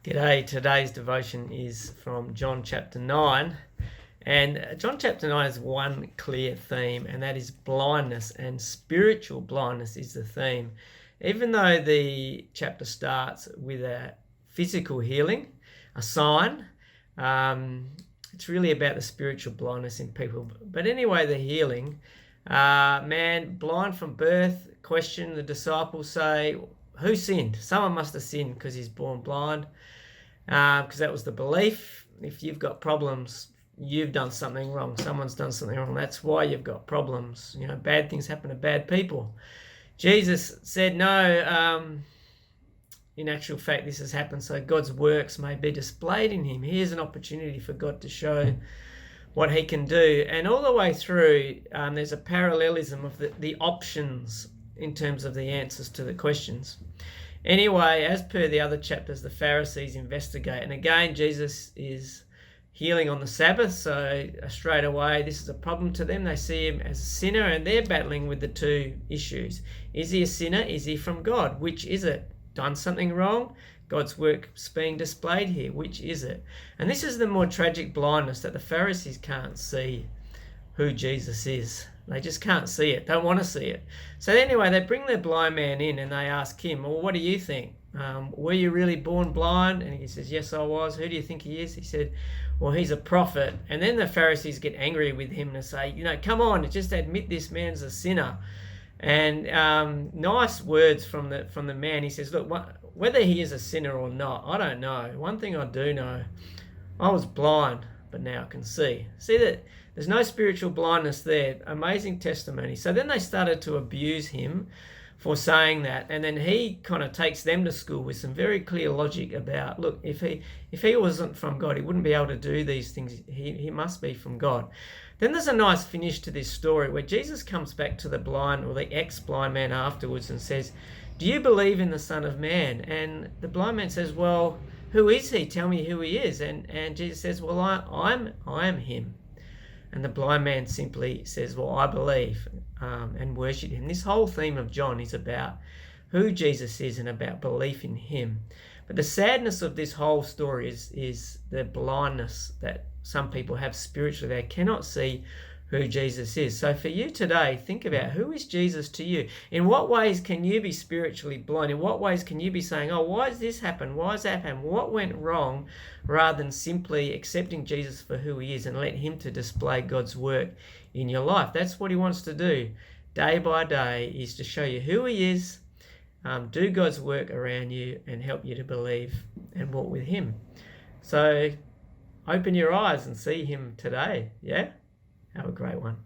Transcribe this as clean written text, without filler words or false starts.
G'day, today's devotion is from John chapter 9. And John chapter 9 has one clear theme, and that is blindness, and spiritual blindness is the theme. Even though the chapter starts with a physical healing, a sign, it's really about the spiritual blindness in people. But anyway, the healing, man, blind from birth, question, the disciples say, who sinned? Someone must have sinned because he's born blind. Because that was the belief. If you've got problems, you've done something wrong. Someone's done something wrong. That's why you've got problems. You know, bad things happen to bad people. Jesus said, no, in actual fact, this has happened so God's works may be displayed in him. Here's an opportunity for God to show what he can do. And all the way through, there's a parallelism of the options in terms of the answers to the questions. Anyway, as per the other chapters, the Pharisees investigate. And again, Jesus is healing on the Sabbath. So straight away, this is a problem to them. They see him as a sinner, and they're battling with the two issues. Is he a sinner? Is he from God? Which is it? Done something wrong? God's work's being displayed here. Which is it? And this is the more tragic blindness, that the Pharisees can't see who Jesus is. They just can't see it, don't want to see it. So anyway, they bring the blind man in and they ask him, well, what do you think? Were you really born blind? And he says, yes, I was. Who do you think he is? He said, well, he's a prophet. And then the Pharisees get angry with him and say, come on, just admit this man's a sinner. And nice words from the man. He says, look, whether he is a sinner or not, I don't know. One thing I do know, I was blind, but now I can see. See that there's no spiritual blindness there. Amazing testimony. So then they started to abuse him for saying that. And then he kind of takes them to school with some very clear logic about, look, if he wasn't from God, he wouldn't be able to do these things. He must be from God. Then there's a nice finish to this story where Jesus comes back to the blind, or the ex-blind man, afterwards and says, do you believe in the Son of Man? And the blind man says, well, who is he? Tell me who he is. And Jesus says, well, I am him. And the blind man simply says, well, I believe, and worship him. This whole theme of John is about who Jesus is and about belief in him. But the sadness of this whole story is the blindness that some people have spiritually. They cannot see who Jesus is. So for you today, think about, who is Jesus to you? In what ways can you be spiritually blind? In what ways can you be saying, oh, why has this happened? Why has that happened? What went wrong? Rather than simply accepting Jesus for who he is and let him to display God's work in your life. That's what he wants to do day by day, is to show you who he is, do God's work around you and help you to believe and walk with him. So open your eyes and see him today. Yeah? Have a great one.